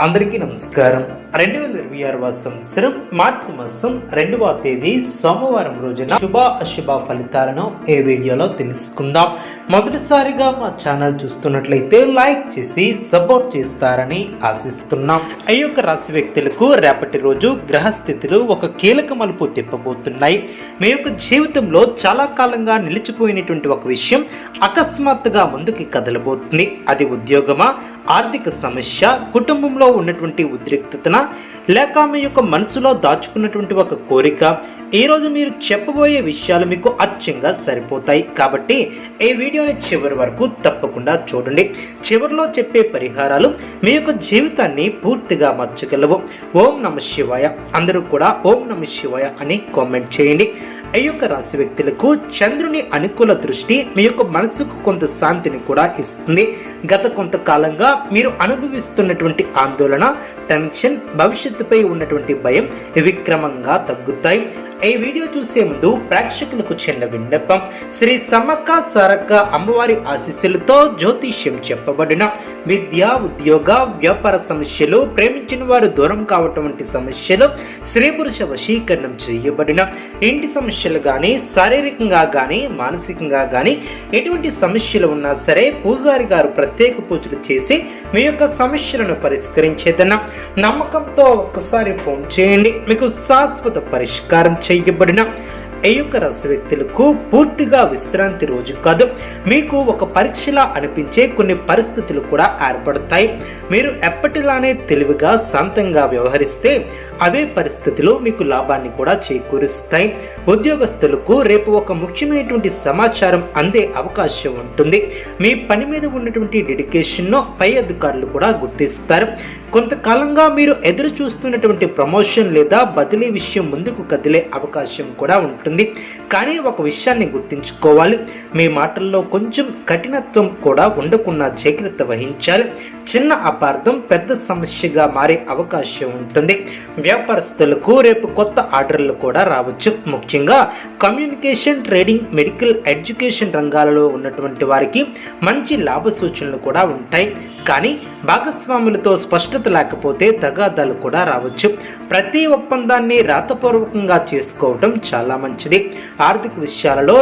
అందరికీ నమస్కారం. 2026 సంవత్సరం మార్చి మాసం 2వ తేదీ సోమవారం రోజున శుభ అశుభ ఫలితాలను ఈ వీడియోలో తెలుసుకుందాం. మొదటిసారిగా మా ఛానల్ చూస్తున్నట్లయితే లైక్ చేసి సపోర్ట్ చేస్తారని ఆశిస్తున్నాం. ఈ యొక్క రాశి వ్యక్తులకు రేపటి రోజు గ్రహస్థితులు ఒక కీలక మలుపు తిప్పబోతున్నాయి. మీ యొక్క జీవితంలో చాలా కాలంగా నిలిచిపోయినటువంటి ఒక విషయం అకస్మాత్తుగా ముందుకి కదలబోతుంది. అది ఉద్యోగమా, ఆర్థిక సమస్య, కుటుంబంలో ఉన్నటువంటి ఉద్రిక్తతన, లేక మీ యొక్క మనసులో దాచుకున్నటువంటి ఒక కోరిక, ఈరోజు మీరు చెప్పబోయే విషయాలు మీకు అచ్చంగా సరిపోతాయి. కాబట్టి ఈ వీడియోని చివరి వరకు తప్పకుండా చూడండి. చివరిలో చెప్పే పరిహారాలు మీ యొక్క జీవితాన్ని పూర్తిగా మార్చగలవు. ఓం నమః శివాయ. అందరూ కూడా ఓం నమః శివాయ అని కామెంట్ చేయండి. ఈ యొక్క రాశి వ్యక్తులకు చంద్రుని అనుకూల దృష్టి మీ యొక్క మనసుకు కొంత శాంతిని కూడా ఇస్తుంది. గత కొంతకాలంగా మీరు అనుభవిస్తున్నటువంటి ఆందోళన, టెన్షన్, భవిష్యత్తుపై ఉన్నటువంటి భయం విక్రమంగా తగ్గుతాయి. ఈ వీడియో చూసే ముందు ప్రేక్షకులకు చిన్న విన్నపం. శ్రీ సమ్మక్క సారక్క అమ్మవారి ఆశీస్సులతో జ్యోతిష్యం చెప్పబడిన విద్య, ఉద్యోగ, వ్యాపార సమస్యలు, ప్రేమించిన వారు దూరం కావటం వంటి సమస్యలు, స్త్రీ పురుష వశీకరణం చేయబడిన ఇంటి సమస్యలు కానీ, శారీరకంగా కానీ, మానసికంగా కానీ ఎటువంటి సమస్యలు ఉన్నా సరే పూజారి గారు ప్రత్యేక పూజలు చేసి మీ యొక్క సమస్యలను పరిష్కరించేదన్న నమ్మకంతో ఒక్కసారి ఫోన్ చేయండి. మీకు శాశ్వత పరిష్కారం చేయబడిన ఈ యొక్క రాశి వ్యక్తులకు పూర్తిగా విశ్రాంతి రోజు కాదు. మీకు ఒక పరీక్షలా అనిపించే కొన్ని పరిస్థితులు కూడా ఏర్పడతాయి. మీరు ఎప్పటిలానే తెలివిగా, శాంతంగా వ్యవహరిస్తే అవే పరిస్థితులు మీకు లాభాన్ని కూడా చేకూరుస్తాయి. ఉద్యోగస్తులకు రేపు ఒక ముఖ్యమైనటువంటి సమాచారం అందే అవకాశం ఉంటుంది. మీ పని మీద ఉన్నటువంటి డెడికేషన్ను పై అధికారులు కూడా గుర్తిస్తారు. కొంతకాలంగా మీరు ఎదురు చూస్తున్నటువంటి ప్రమోషన్ లేదా బదిలీ విషయం ముందుకు కదిలే అవకాశం కూడా ఉంటుంది. కానీ ఒక విషయాన్ని గుర్తుంచుకోవాలి, మీ మాటల్లో కొంచెం కఠినత్వం కూడా ఉండకుండా జాగ్రత్త వహించాలి. చిన్న అపార్థం పెద్ద సమస్యగా మారే అవకాశం ఉంటుంది. వ్యాపారస్తులకు రేపు కొత్త ఆర్డర్లు కూడా రావచ్చు. ముఖ్యంగా కమ్యూనికేషన్, ట్రేడింగ్, మెడికల్, ఎడ్యుకేషన్ రంగాలలో ఉన్నటువంటి వారికి మంచి లాభ సూచనలు కూడా ఉంటాయి. కానీ భాగస్వాములతో స్పష్టత లేకపోతే తగాదాలు కూడా రావచ్చు. ప్రతి ఒప్పందాన్ని రాతపూర్వకంగా చేసుకోవడం చాలా మంచిది. ఆర్థిక విషయాలలో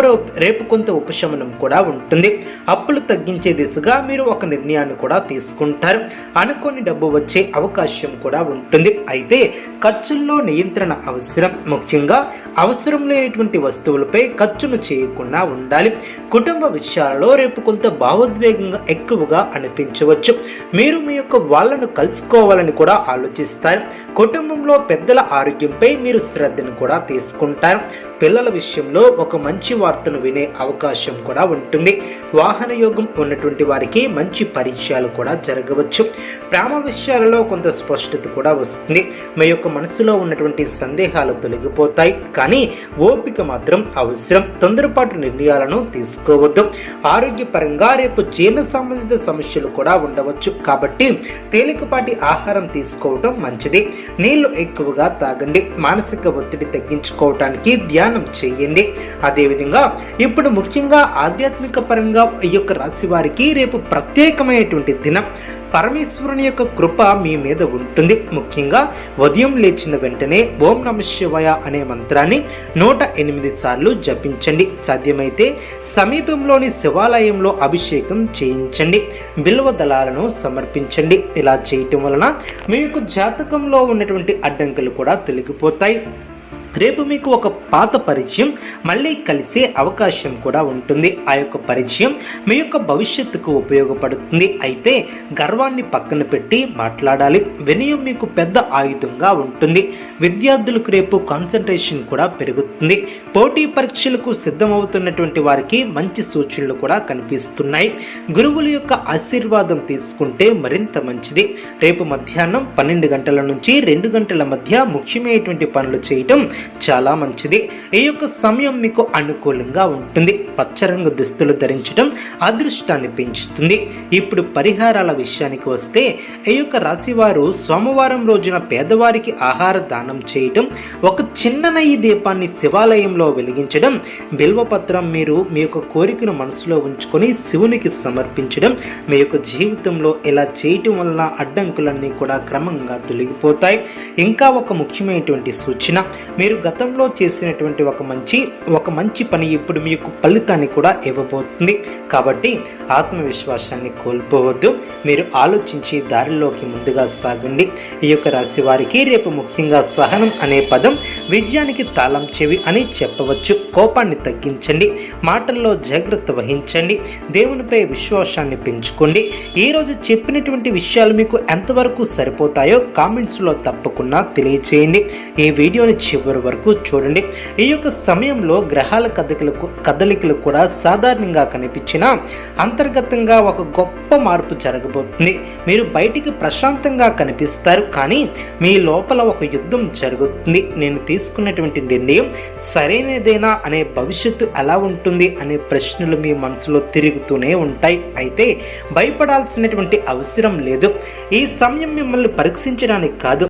రేపు కొంత ఉపశమనం కూడా ఉంటుంది. అప్పులు తగ్గించే దిశగా మీరు ఒక నిర్ణయాన్ని కూడా తీసుకుంటారు. అనుకోని డబ్బు వచ్చే అవకాశం కూడా ఉంటుంది. అయితే ఖర్చుల్లో నియంత్రణ అవసరం. ముఖ్యంగా అవసరం లేనటువంటి వస్తువులపై ఖర్చును చేయకుండా ఉండాలి. కుటుంబ విషయాలలో రేపు కొంత భావోద్వేగంగా ఎక్కువగా అనిపించవచ్చు. మీరు మీ యొక్క వాళ్ళను కలుసుకోవాలని కూడా ఆలోచిస్తారు. కుటుంబంలో పెద్దల ఆరోగ్యంపై మీరు శ్రద్ధను కూడా తీసుకుంటారు. పిల్లల విషయంలో ఒక మంచి వార్తను వినే అవకాశం కూడా ఉంటుంది. వాహన యోగం ఉన్నటువంటి వారికి మంచి పరిచయాలు కూడా జరగవచ్చు. ప్రేమ విషయాలలో కొంత స్పష్టత కూడా వస్తుంది. మీ యొక్క మనసులో ఉన్నటువంటి సందేహాలు తొలగిపోతాయి. కానీ ఓపిక మాత్రం అవసరం. తొందరపాటు నిర్ణయాలను తీసుకోవద్దు. ఆరోగ్యపరంగా రేపు జీర్ణ సంబంధిత సమస్యలు కూడా ఉండవచ్చు. కాబట్టి తేలికపాటి ఆహారం తీసుకోవడం మంచిది. నీళ్లు ఎక్కువగా తాగండి. మానసిక ఒత్తిడి తగ్గించుకోవటానికి ధ్యానం చేయండి. అదేవిధంగా ఇప్పుడు ముఖ్యంగా ఆధ్యాత్మిక పరంగా ఈ యొక్క రాశి వారికి రేపు ప్రత్యేకమైనటువంటి దినం. పరమేశ్వరుని యొక్క కృప మీ మీద ఉంటుంది. ముఖ్యంగా ఉదయం లేచిన వెంటనే ఓం నమః శివాయ అనే మంత్రాన్ని 108 సార్లు జపించండి. సాధ్యమైతే సమీపంలోని శివాలయంలో అభిషేకం చేయించండి. బిల్వ దళాలను సమర్పించండి. ఇలా చేయటం వలన మీ యొక్క జాతకంలో ఉన్నటువంటి అడ్డంకులు కూడా తొలగిపోతాయి. రేపు మీకు ఒక పాత పరిచయం మళ్ళీ కలిసే అవకాశం కూడా ఉంటుంది. ఆ యొక్క పరిచయం మీ యొక్క భవిష్యత్తుకు ఉపయోగపడుతుంది. అయితే గర్వాన్ని పక్కన పెట్టి మాట్లాడాలి. వినయం మీకు పెద్ద ఆయుధంగా ఉంటుంది. విద్యార్థులకు రేపు కాన్సన్ట్రేషన్ కూడా పెరుగుతుంది. పోటీ పరీక్షలకు సిద్ధమవుతున్నటువంటి వారికి మంచి సూచనలు కూడా కనిపిస్తున్నాయి. గురువుల యొక్క ఆశీర్వాదం తీసుకుంటే మరింత మంచిది. రేపు మధ్యాహ్నం 12 గంటల నుంచి 2 గంటల మధ్య ముఖ్యమైనటువంటి పనులు చేయటం చాలా మంచిది. ఈ యొక్క సమయం మీకు అనుకూలంగా ఉంటుంది. పచ్చరంగు దుస్తులు ధరించడం అదృష్టాన్ని పెంచుతుంది. ఇప్పుడు పరిహారాల విషయానికి వస్తే ఈ యొక్క రాశివారు సోమవారం రోజున పేదవారికి ఆహార దానం చేయటం, ఒక చిన్న నెయ్యి దీపాన్ని శివాలయంలో వెలిగించడం, బిల్వపత్రం మీరు మీ యొక్క కోరికను మనసులో ఉంచుకొని శివునికి సమర్పించడం మీ యొక్క జీవితంలో ఇలా చేయటం వలన అడ్డంకులన్నీ కూడా క్రమంగా తొలగిపోతాయి. ఇంకా ఒక ముఖ్యమైనటువంటి సూచన, మీరు గతంలో చేసినటువంటి ఒక మంచి పని ఇప్పుడు మీకు ఫలితాన్ని కూడా ఇవ్వబోతుంది. కాబట్టి ఆత్మవిశ్వాసాన్ని కోల్పోవద్దు, మీరు ఆలోచించి దారిలోకి ముందుగా సాగండి. ఈ యొక్క రాశి వారికి రేపు ముఖ్యంగా సహనం అనే పదం విజయానికి తాళం చెవి అని చెప్పవచ్చు. కోపాన్ని తగ్గించండి, మాటల్లో జాగ్రత్త వహించండి, దేవునిపై విశ్వాసాన్ని పెంచుకోండి. ఈరోజు చెప్పినటువంటి విషయాలు మీకు ఎంతవరకు సరిపోతాయో కామెంట్స్లో తప్పకుండా తెలియచేయండి. ఈ వీడియోని చివరి వరకు చూడండి. ఈ యొక్క సమయంలో గ్రహాల కదలికలు కూడా సాధారణంగా కనిపించినా అంతర్గతంగా ఒక గొప్ప మార్పు జరగబోతుంది. మీరు బయటికి ప్రశాంతంగా కనిపిస్తారు, కానీ మీ లోపల ఒక యుద్ధం జరుగుతుంది. నేను తీసుకున్నటువంటి నిర్ణయం సరైనదేనా అనే భవిష్యత్తు ఎలా ఉంటుంది అనే ప్రశ్నలు మీ మనసులో తిరుగుతూనే ఉంటాయి. అయితే భయపడాల్సినటువంటి అవసరం లేదు. ఈ సమయం మిమ్మల్ని పరీక్షించడానికి కాదు,